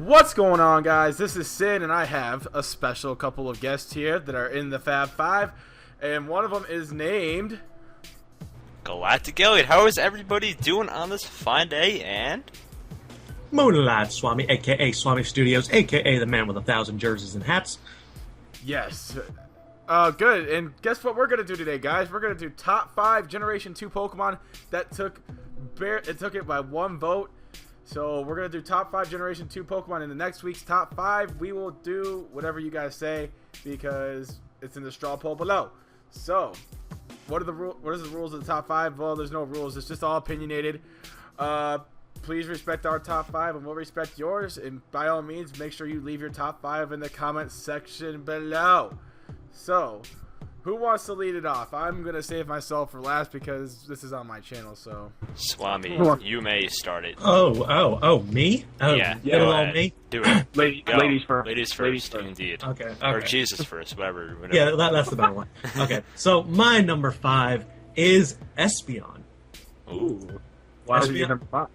What's going on, guys? This is Sin, and I have a special couple of guests here that are in the FabFive, and one of them is named GalacticElliot. How is everybody doing on this fine day? And Moonlight Swami, aka SwamiStudios, aka the man with 1,000 jerseys and hats. Yes. Good. And guess what we're gonna do today, guys? We're gonna do top 5 Generation 2 Pokemon that took it by 1 vote. So we're going to do top 5 Generation 2 Pokemon. In the next week's top 5, we will do whatever you guys say because it's in the straw poll below. So, what is the rules of the top 5? Well, there's no rules. It's just all opinionated. Please respect our top 5 and we'll respect yours. And by all means, make sure you leave your top 5 in the comment section below. So, who wants to lead it off? I'm going to save myself for last because this is on my channel, so. Swami, you may start it. Oh, me? Oh, yeah, me? Do it. Ladies first. Ladies first, indeed. Okay. Or Jesus first, whatever. Yeah, that's the better one. Okay, so my number 5 is Espeon. Ooh. Why is your number 5?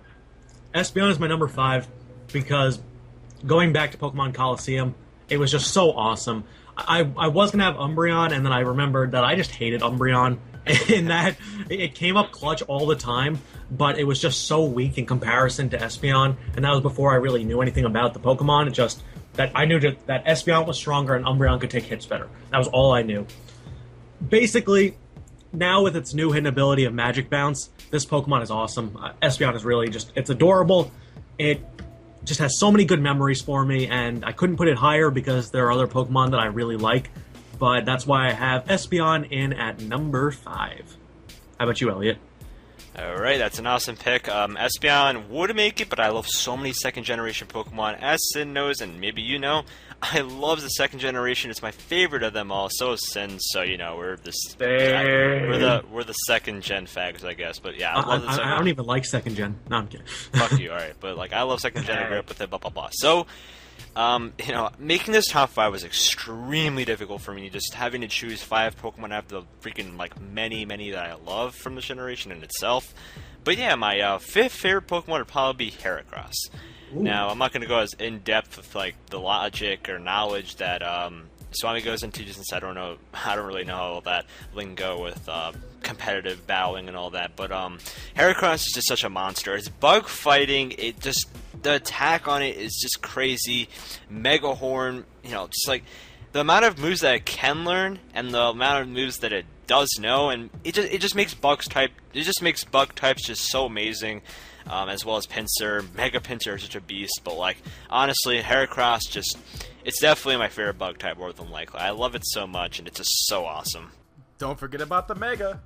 Espeon is my number 5 because going back to Pokemon Coliseum, it was just so awesome. I was going to have Umbreon, and then I remembered that I just hated Umbreon, in that it came up clutch all the time, but it was just so weak in comparison to Espeon, and that was before I really knew anything about the Pokemon. It just that I knew that Espeon was stronger and Umbreon could take hits better. That was all I knew. Basically, now with its new hidden ability of Magic Bounce, this Pokemon is awesome. Espeon is really it's adorable. It just has so many good memories for me, and I couldn't put it higher because there are other Pokemon that I really like, but that's why I have Espeon in at number 5. How about you, Elliot? Alright, that's an awesome pick. Espeon would make it, but I love so many second generation Pokemon. As Sin knows, and maybe you know, I love the second generation. It's my favorite of them all. So is Sin, so you know, we're the second gen fags, I guess. But yeah, I love the second. I don't even like second gen. No, I'm kidding. Fuck you, alright. But like, I love second gen. I grew up with it, blah blah blah. So, you know, making this top 5 was extremely difficult for me. Just having to choose 5 Pokemon out of the freaking like many that I love from this generation in itself. But yeah, my 5th favorite Pokemon would probably be Heracross. Ooh. Now, I'm not going to go as in depth with like the logic or knowledge that Swami goes into, just since I don't really know all that lingo with competitive battling and all that. But Heracross is just such a monster. It's bug fighting. The attack on it is just crazy. Mega Horn, you know, just like the amount of moves that it can learn and the amount of moves that it does know, and it just makes bug types just so amazing. As well as Pinsir. Mega Pinsir is such a beast, but like honestly, Heracross it's definitely my favorite bug type more than likely. I love it so much, and it's just so awesome. Don't forget about the Mega.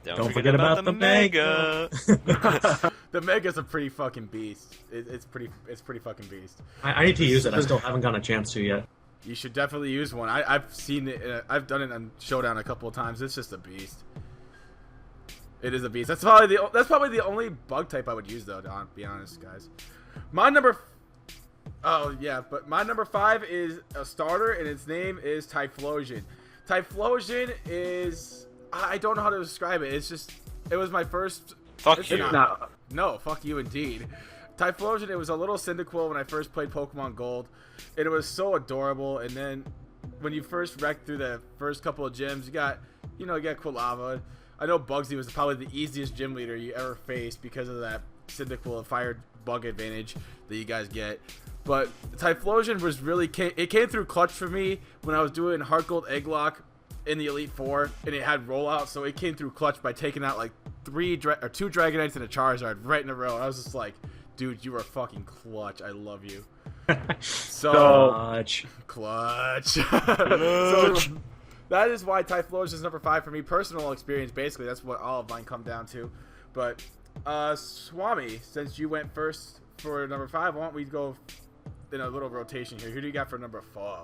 Don't forget about the Mega. The Mega's a pretty fucking beast. It's pretty fucking beast. I need to use it. I still haven't gotten a chance to yet. You should definitely use one. I've seen it. I've done it on Showdown a couple of times. It's just a beast. It is a beast. That's probably the only bug type I would use, though. To be honest, guys. My number 5 is a starter, and its name is Typhlosion. Typhlosion is, I don't know how to describe it. It was my first. Fuck you. No, fuck you indeed. Typhlosion. It was a little Cyndaquil when I first played Pokemon Gold, and it was so adorable. And then when you first wrecked through the first couple of gyms, you got Quilava. I know Bugsy was probably the easiest gym leader you ever faced because of that Cyndaquil fire bug advantage that you guys get. But Typhlosion was it came through clutch for me when I was doing Heart Gold Egglock in the Elite Four, and it had rollout, so it came through clutch by taking out like 2 Dragonites and a Charizard right in a row. And I was just like, dude, you are fucking clutch. I love you. Clutch. So that is why Typhlosion is number 5 for me. Personal experience, basically. That's what all of mine come down to. But, Swami, since you went first for number 5, why don't we go in a little rotation here? Who do you got for number 4?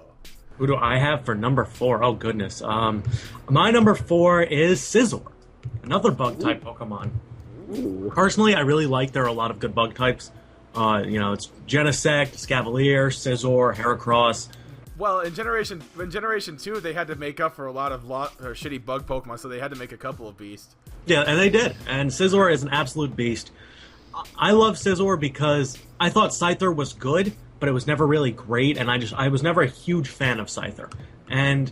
Who do I have for number 4? Oh, goodness. My number 4 is Scizor. Another bug-type Pokemon. Ooh. Personally, I really like there are a lot of good bug types. It's Genesect, Scavalier, Scizor, Heracross. Well, in Generation 2, they had to make up for a lot of shitty bug Pokemon, so they had to make a couple of beasts. Yeah, and they did. And Scizor is an absolute beast. I love Scizor because I thought Scyther was good, but it was never really great, and I was never a huge fan of Scyther. And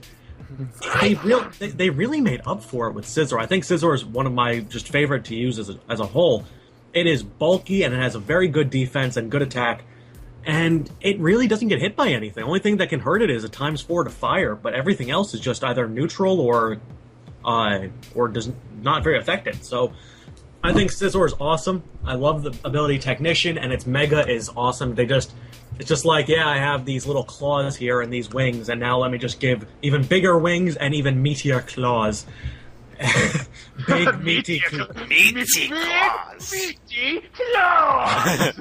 they really made up for it with Scizor. I think Scizor is one of my just favorite to use as a whole. It is bulky, and it has a very good defense and good attack, and it really doesn't get hit by anything. The only thing that can hurt it is a ×4 to fire, but everything else is just either neutral or does not very effective. So I think Scizor is awesome. I love the ability Technician, and its Mega is awesome. It's just like, yeah, I have these little claws here and these wings, and now let me just give even bigger wings and even meatier claws. Big meaty claws. Meaty claws. Meaty claws!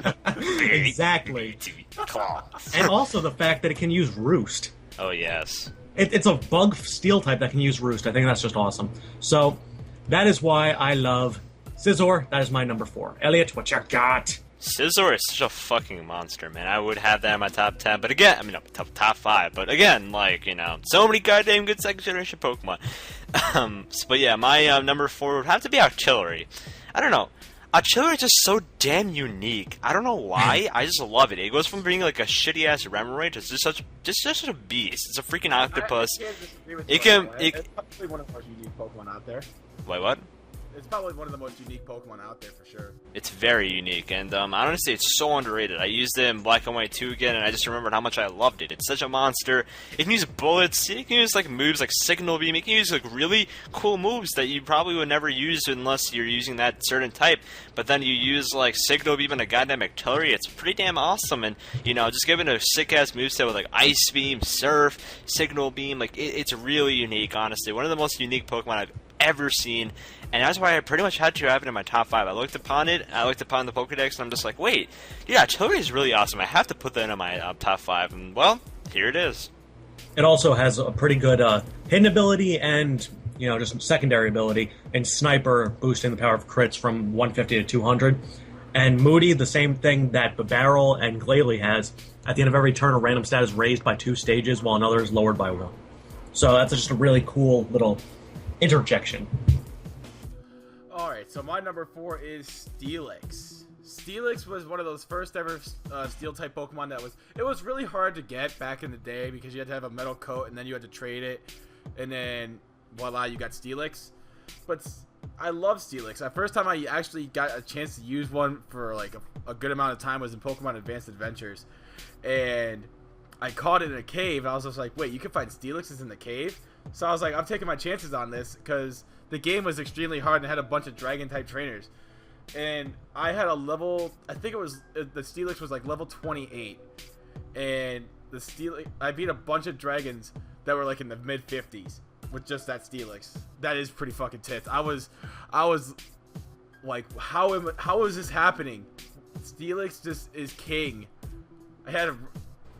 Exactly. Meaty claws. And also the fact that it can use Roost. Oh, yes. It's a bug steel type that can use Roost. I think that's just awesome. So that is why I love Scizor. That is my number 4. Elliot, what you got? Scizor is such a fucking monster, man. I would have that in my top 10, but again, I mean, top 5, but again, like, so many goddamn good second generation Pokemon. But yeah, my number 4 would have to be Artillery. I don't know. Artillery is just so damn unique. I don't know why. I just love it. It goes from being like a shitty ass Remoraid to just such a beast. It's a freaking octopus. It's probably one of the most unique Pokemon out there. Wait, what? It's probably one of the most unique Pokemon out there for sure. It's very unique, and honestly, it's so underrated. I used it in Black and White 2 again, and I just remembered how much I loved it. It's such a monster. It can use bullets. It can use like moves like Signal Beam. It can use like really cool moves that you probably would never use unless you're using that certain type. But then you use like Signal Beam and a goddamn Artillery. It's pretty damn awesome, and just giving a sick ass moveset with like Ice Beam, Surf, Signal Beam. Like it's really unique. Honestly, one of the most unique Pokemon I've ever seen, and that's why I pretty much had to have it in my top 5. I looked upon it, I looked upon the Pokedex, and I'm just like, wait, yeah, Artillery is really awesome. I have to put that in my top 5, and well, here it is. It also has a pretty good hidden ability and just secondary ability, and Sniper boosting the power of crits from 150 to 200. And Moody, the same thing that Babarrel and Glalie has. At the end of every turn, a random stat is raised by 2 stages, while another is lowered by 1. So that's just a really cool little interjection. Alright, so my number 4 is Steelix. Steelix was one of those first ever steel type Pokemon it was really hard to get back in the day because you had to have a metal coat and then you had to trade it, and then voila, you got Steelix. But I love Steelix. The first time I actually got a chance to use one for like a good amount of time was in Pokemon Advanced Adventures, and I caught it in a cave, and I was just like, wait, you can find Steelixes in the cave? So I was like, I'm taking my chances on this, because the game was extremely hard and had a bunch of Dragon-type trainers. And I had a level, I think it was, the Steelix was like level 28. And I beat a bunch of dragons that were like in the mid-50s with just that Steelix. That is pretty fucking tits. I was like, how is this happening? Steelix just is king. I had a...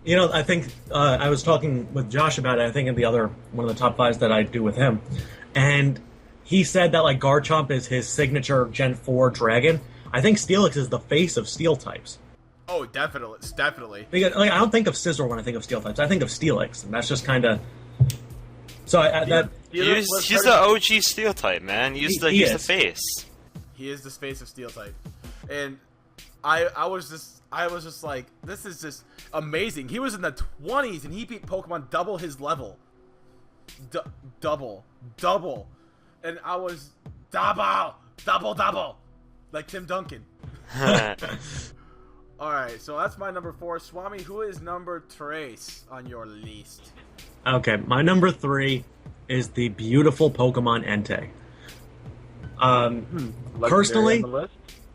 I think I was talking with Josh about it, I think in one of the top 5s that I do with him, and he said that like Garchomp is his signature Gen 4 dragon. I think Steelix is the face of steel types. Oh, definitely. Because, like, I don't think of Scizor when I think of steel types. I think of Steelix, and that's just kind of... So he's the OG steel type, man. He's the face. He is the face of steel type, and I was just like, this is just amazing. He was in the 20s and he beat Pokemon double his level. Double. And I was double. Like Tim Duncan. Alright, so that's my number 4. Swami, who is number 3 on your list? Okay, my number 3 is the beautiful Pokemon Entei.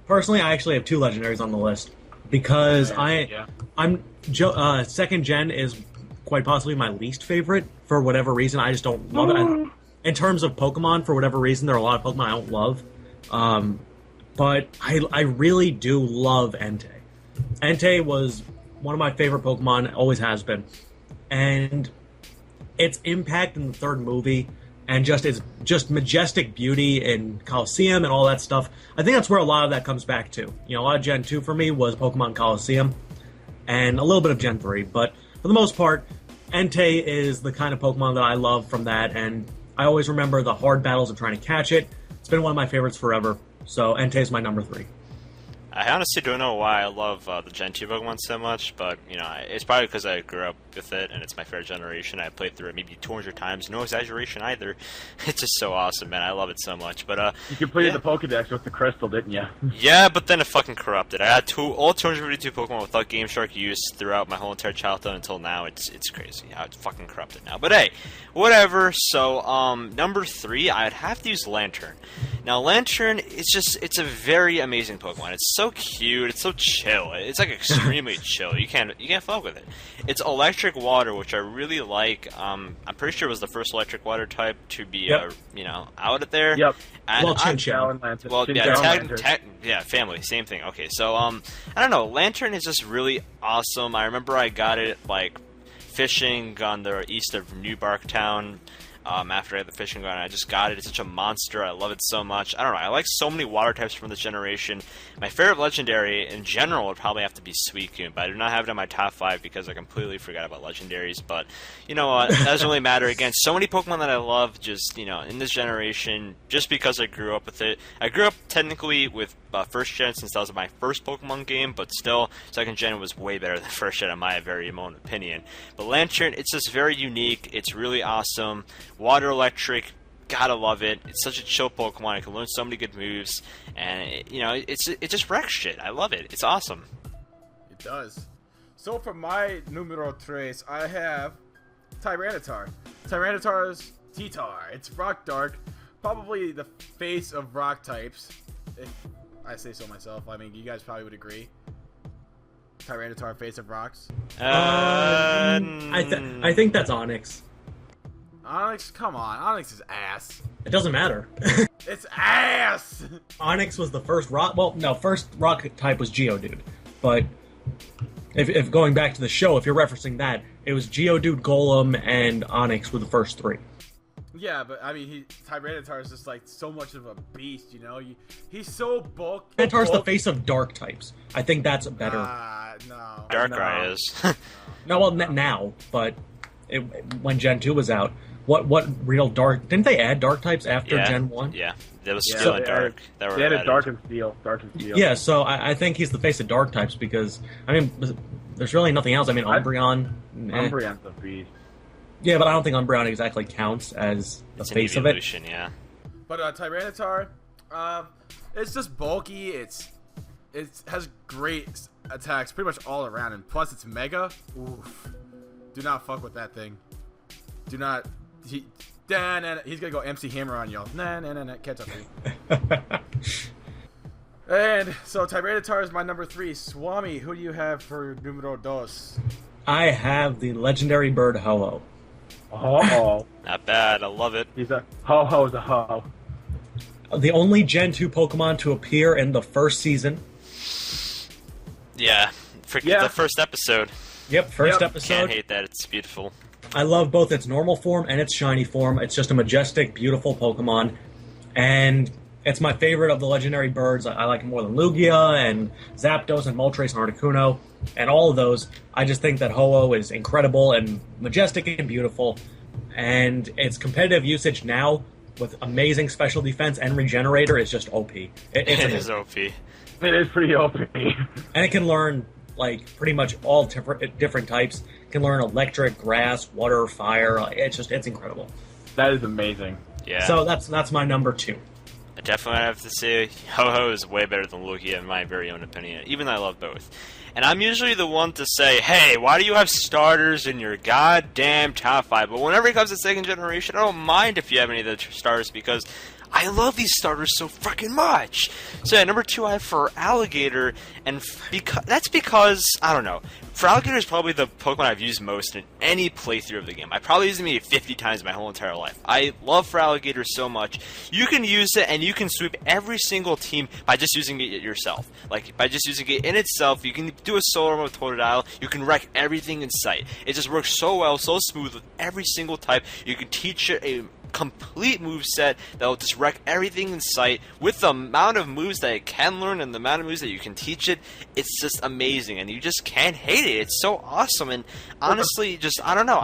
Personally, I actually have 2 legendaries on the list. Because I'm second gen is quite possibly my least favorite for whatever reason. I just don't love it. In terms of Pokemon, for whatever reason, there are a lot of Pokemon I don't love. But I really do love Entei. Entei was one of my favorite Pokemon, always has been. And its impact in the 3rd movie and its majestic beauty in Coliseum and all that stuff, I think that's where a lot of that comes back to. A lot of Gen 2 for me was Pokemon Coliseum, and a little bit of Gen 3, but for the most part, Entei is the kind of Pokemon that I love from that, and I always remember the hard battles of trying to catch it. It's been one of my favorites forever, so Entei is my number 3. I honestly don't know why I love the Gen 2 Pokemon so much, but, you know, it's probably because I grew up with it, and it's my favorite generation. I played through it maybe 200 times. No exaggeration either. It's just so awesome, man. I love it so much. But you completed the Pokedex with the crystal, didn't you? Yeah, but then it fucking corrupted. I had all 252 Pokemon without Game Shark use throughout my whole entire childhood until now. It's crazy how it's fucking corrupted now. But hey, whatever. So, number 3, I'd have to use Lantern. Now, Lantern, it's a very amazing Pokemon. It's so cute. It's so chill. It's like extremely chill. You can't fuck with it. It's electric water, which I really like. I'm pretty sure it was the first electric water type to be, out there. Yep. And Well, Chinchou. well, Lantern. yeah, family, same thing. Okay, so I don't know. Lantern is just really awesome. I remember I got it like fishing on the east of New Barktown. After I had the fishing gun, I just got it. It's such a monster. I love it so much. I don't know. I like so many water types from this generation. My favorite legendary in general would probably have to be Suicune, but I do not have it in my top 5 because I completely forgot about legendaries. But you know what? It doesn't really matter. Again, so many Pokemon that I love just, you know, in this generation, just because I grew up with it. I grew up technically with first gen since that was my first Pokemon game, but still, second gen was way better than first gen in my very own opinion. But Lantern, it's just very unique. It's really awesome. Water electric, gotta love it. It's such a chill Pokemon. I can learn so many good moves, and it just wrecks shit. I love it. It's awesome. It does. So for my numero tres, I have Tyranitar. Tyranitar's T-Tar. It's rock dark, probably the face of rock types. If I say so myself. I mean, you guys probably would agree. Tyranitar, face of rocks. I think that's Onyx. Onyx, come on. Onyx is ass. It doesn't matter. It's ass! Onyx was the first rock. Well, no, first rock type was Geodude. But if going back to the show, if you're referencing that, it was Geodude, Golem, and Onyx were the first 3. Yeah, but I mean, Tyranitar is just like so much of a beast, you know? He's so bulky. Tyranitar's the face of dark types. I think that's better. No. Darkrai is. No, well, now, but when Gen 2 was out, what real dark... Didn't they add dark types after Gen 1? Yeah, there was Steel and Dark. They added Dark and Steel. Yeah, so I think he's the face of dark types because, I mean, there's really nothing else. I mean, Umbreon... Umbreon's a beast. Yeah, but I don't think Umbreon exactly counts as the face of it. Yeah. But Tyranitar, it's just bulky. It has great attacks pretty much all around, and plus it's Mega. Oof. Do not fuck with that thing. Do not. He's gonna go MC Hammer on y'all. Nah, catch up to me. And so Tyranitar is my number 3. Swami, who do you have for numero dos? I have the legendary bird Ho-Oh. Oh, Not bad. I love it. he's a Ho-Ho's a ho. The only Gen 2 Pokemon to appear in the first season. Yeah. The first episode. Yep, first episode. Can't hate that. It's beautiful. I love both its normal form and its shiny form. It's just a majestic, beautiful Pokemon. And it's my favorite of the legendary birds. I like it more than Lugia and Zapdos and Moltres and Articuno. And all of those, I just think that Ho-Oh is incredible and majestic and beautiful. And its competitive usage now, with amazing special defense and regenerator, is just OP. It is OP. It is pretty OP. And it can learn, like, pretty much all different types. It can learn electric, grass, water, fire. It's incredible. That is amazing. Yeah. So that's my number 2. I definitely have to say Ho-Oh is way better than Lugia in my very own opinion, even though I love both. And I'm usually the one to say, hey, why do you have starters in your goddamn top 5? But whenever it comes to second generation, I don't mind if you have any of the starters because I love these starters so freaking much. So yeah, number 2 I have for Alligator, and that's because, I don't know, for Alligator is probably the Pokemon I've used most in any playthrough of the game. I probably used it maybe 50 times my whole entire life. I love for Alligator so much. You can use it and you can sweep every single team by just using it yourself. Like, by just using it in itself, you can do a solo run with Totodile, you can wreck everything in sight. It just works so well, so smooth with every single type. You can teach it a complete moveset that will just wreck everything in sight with the amount of moves that it can learn and the amount of moves that you can teach it. It's just amazing, and you just can't hate it. It's so awesome, and honestly, just, I don't know,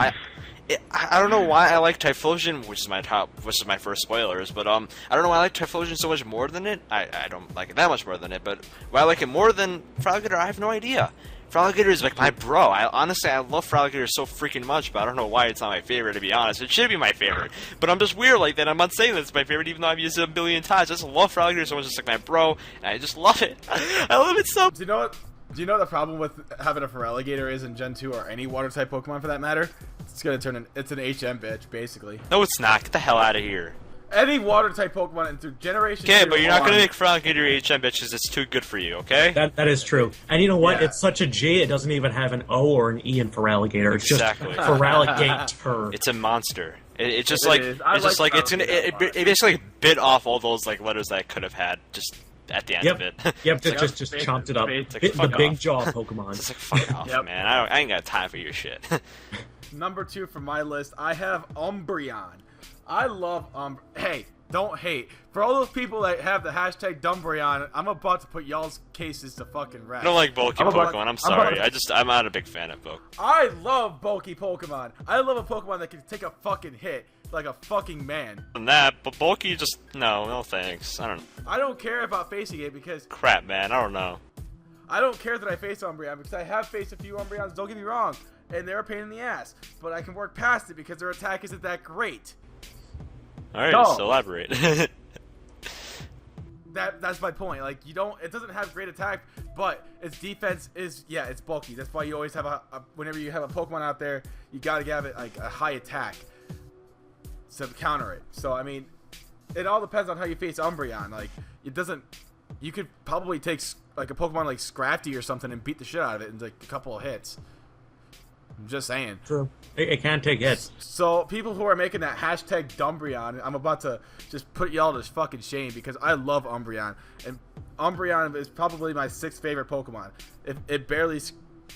I don't know why I like Typhlosion, which is my first spoilers, but I don't know why I like Typhlosion so much more than it. I don't like it that much more than it, but why I like it more than Fraligator, I have no idea. Fraligator is like my bro. Honestly, I love Fraligator so freaking much, but I don't know why it's not my favorite, to be honest. It should be my favorite, but I'm just weird like that. I'm not saying that it's my favorite, even though I've used it a billion times. I just love Fraligator so much, it's like my bro, and I just love it. I love it so. Do you know what? Do you know the problem with having a Feraligatr is in Gen 2 or any water type Pokemon for that matter? It's gonna turn it's an HM bitch, basically. No, it's not. Get the hell out of here. Any water type Pokemon into Generation 2. Okay, but you're not gonna make Feraligatr HM bitch because it's too good for you, okay? That is true. And you know what? Yeah. It's such a G, it doesn't even have an O or an E in Feraligatr. It's Exactly. just Feraligator. It's a monster. It's just It like is. I it's just like like it's gonna Feraligatr it basically bit off all those like letters that I could have had just at the end of it. Yep, like, just chomped it up. it's like, The fuck big off. jaw Pokemon. It's like fuck off, Yep. man. I ain't got time for your shit. Number 2 for my list, I have Umbreon. I love Hey, don't hate. For all those people that have the hashtag Dumbreon, I'm about to put y'all's cases to fucking rest. I don't like bulky I'm about- Pokemon. I'm I'm sorry. about- I'm not a big fan of bulk. I love bulky Pokemon. I love a Pokemon that can take a fucking hit like a fucking man. Than that, but bulky just no thanks. I don't I don't care about facing it because crap, man. I don't know. I don't care that I face Umbreon because I have faced a few Umbreons, don't get me wrong, and they're a pain in the ass. But I can work past it because their attack isn't that great. All right, No. so elaborate. That's my point. Like, it doesn't have great attack, but its defense is, it's bulky. That's why you always have whenever you have a Pokemon out there, you gotta give it like a high attack to counter it. So I mean, it all depends on how you face Umbreon. Like, you could probably take like a Pokemon like Scrafty or something and beat the shit out of it in like a couple of hits. I'm just saying. True. It can take hits. So people who are making that hashtag Dumbreon, I'm about to just put y'all to fucking shame because I love Umbreon, and Umbreon is probably my 6th favorite Pokemon. It barely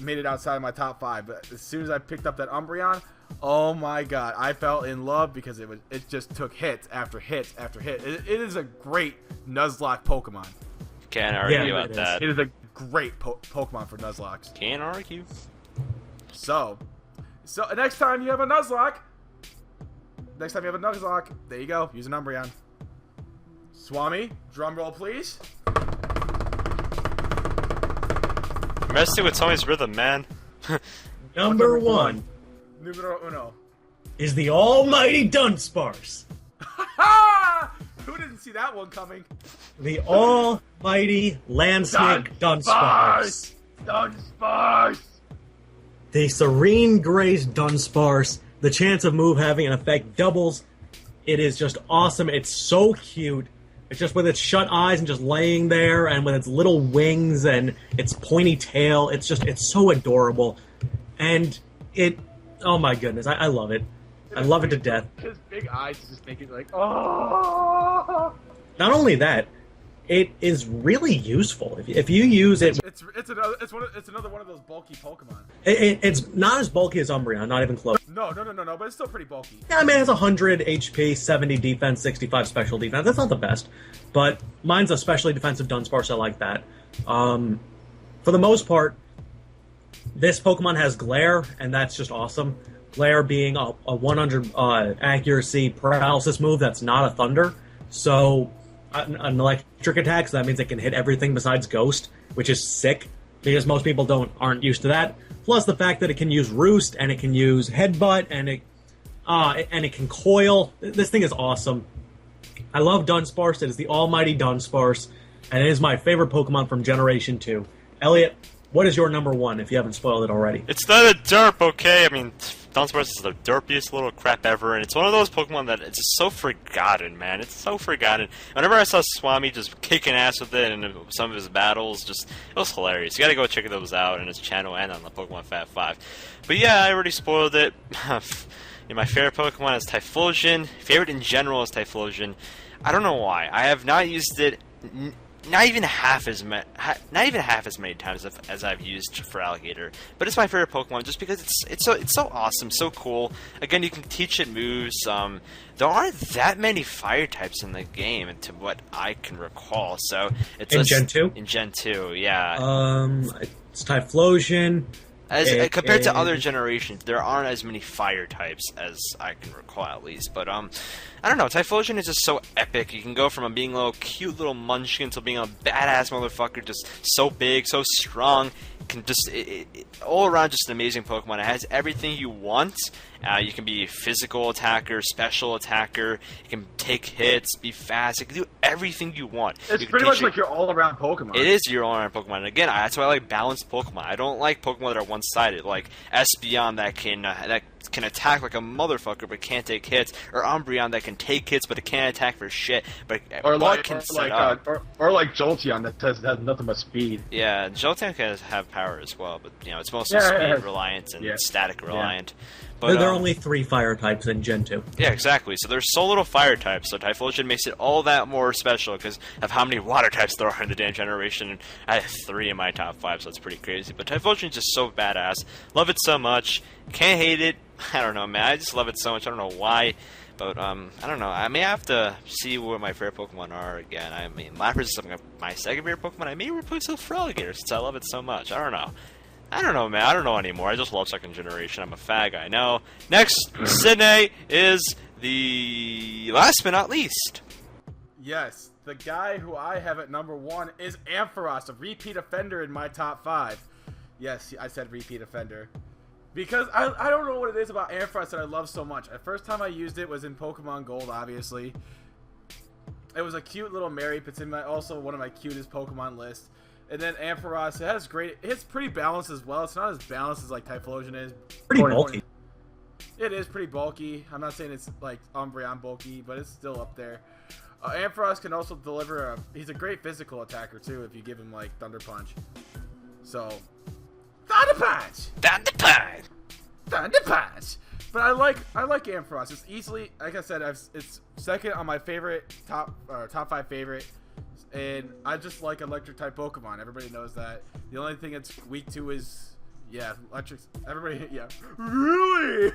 made it outside of my top 5, but as soon as I picked up that Umbreon, oh my god, I fell in love because it just took hits after hits after hit. It is a great Nuzlocke Pokemon. Can't argue Yeah, about it is. that. It is a Great Pokemon for Nuzlocks. Can't argue. So next time you have a Nuzlocke, there you go. Use an Umbreon. Swami, drum roll, please. Messing with Tommy's rhythm, man. Number 1 Numero uno. is the almighty Dunsparce. Ha! Who didn't see that one coming? The almighty Landsnake Dunsparce. Dunsparce! The Serene Grace Dunsparce. The chance of move having an effect doubles. It is just awesome. It's so cute. It's just with its shut eyes and just laying there, and with its little wings and its pointy tail. It's so adorable. And oh my goodness, I love it. I love it to death. His big eyes just make it like, oh! Not only that, it is really useful. If you use it, It's another one of those bulky Pokemon. it's not as bulky as Umbreon, not even close. No, but it's still pretty bulky. Yeah, I mean, it has 100 HP, 70 defense, 65 special defense. That's not the best, but mine's a specially defensive Dunsparce. I like that. For the most part, this Pokemon has Glare, and that's just awesome. Glare being a 100 accuracy paralysis move that's not a Thunder. So an electric attack, so that means it can hit everything besides Ghost, which is sick, because most people aren't used to that. Plus the fact that it can use Roost, and it can use Headbutt, and it can Coil. This thing is awesome. I love Dunsparce. It is the almighty Dunsparce, and it is my favorite Pokemon from Generation 2. Elliot, what is your number 1, if you haven't spoiled it already? It's not a derp, okay? I mean, Dunsparce is the derpiest little crap ever, and it's one of those Pokemon that it's just so forgotten, man. It's so forgotten. Whenever I saw Swami just kicking ass with it in some of his battles, it was hilarious. You gotta go check those out on his channel and on the Pokemon FabFive. But yeah, I already spoiled it. My favorite Pokemon is Typhlosion. Favorite in general is Typhlosion. I don't know why. I have not used it not even half as many times as I've used Feraligatr, but it's my favorite Pokemon just because it's so awesome, so cool. Again, you can teach it moves. There aren't that many fire types in the game, to what I can recall. So it's In Gen 2? In Gen 2, yeah. It's Typhlosion. Compared to other generations, there aren't as many fire types as I can recall, at least. But I don't know. Typhlosion is just so epic. You can go from being a little cute little munchkin to being a badass motherfucker, just so big, so strong. Can just all around just an amazing Pokemon. It has everything you want. You can be a physical attacker, special attacker. You can take hits, be fast. You can do everything you want. It's pretty much like your all-around Pokemon. It is your all-around Pokemon. And again, that's why I like balanced Pokemon. I don't like Pokemon that are one-sided, like Espeon that can attack like a motherfucker but can't take hits, or Umbreon that can take hits but it can't attack for shit, but can set up. Or like Jolteon that has nothing but speed. Yeah, Jolteon can have power as well, but it's mostly speed reliant and static reliant. But, there are only 3 fire types in Gen 2. Yeah, exactly. So there's so little fire types, so Typhlosion makes it all that more special because of how many water types there are in the damn generation. And I have 3 in my top 5, so it's pretty crazy. But Typhlosion is just so badass. Love it so much. Can't hate it. I don't know, man. I just love it so much. I don't know why. But, I don't know. I may have to see what my favorite Pokemon are again. I mean, Lapras is my second favorite Pokemon. I may replace it with Feraligatr since I love it so much. I don't know, man. I don't know anymore. I just love second generation. I'm a fag, I know. Next, Sydney is the last but not least. Yes, the guy who I have at number 1 is Ampharos, a repeat offender in my top 5. Yes, I said repeat offender. Because I don't know what it is about Ampharos that I love so much. The first time I used it was in Pokemon Gold, obviously. It was a cute little Mary. It's in also one of my cutest Pokemon lists. And then Ampharos, it's pretty balanced as well. It's not as balanced as like Typhlosion is. Pretty bulky. It is pretty bulky. I'm not saying it's like Umbreon bulky, but it's still up there. Ampharos can also deliver he's a great physical attacker too if you give him like Thunder Punch. So, Thunder Punch! Thunder Punch! Thunder Punch! But I like Ampharos. It's easily, like I said, it's second on my favorite top 5 favorite. And I just like electric type Pokemon. Everybody knows that. The only thing it's weak to is, electric. Everybody, really.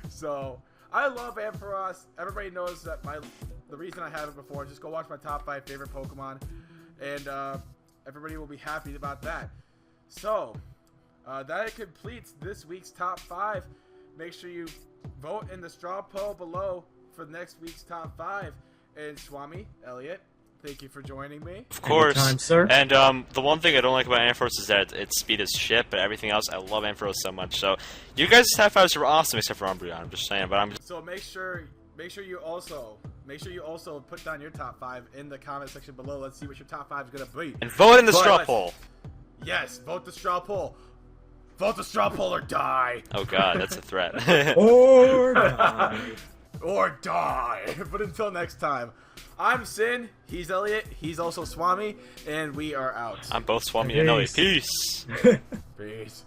So I love Ampharos. Everybody knows that the reason I have it before. Just go watch my top 5 favorite Pokemon, and everybody will be happy about that. So that completes this week's top 5. Make sure you vote in the straw poll below for next week's top 5. And SwamiStudios, thank you for joining me. Of course. Anytime, sir. And the one thing I don't like about Ampharos is that its speed is shit, but everything else, I love Ampharos so much. So you guys' top 5s were awesome except for Umbreon, I'm just saying. So make sure you also put down your top 5 in the comment section below. Let's see what your top 5 is gonna be. And vote in the straw poll. Yes, vote the straw poll. Vote the straw poll or die. Oh god, that's a threat. Or die. Or die. But until next time, I'm Sin, he's Elliot, he's also Swami, and we are out. I'm both Swami and Elliot. Peace. Peace.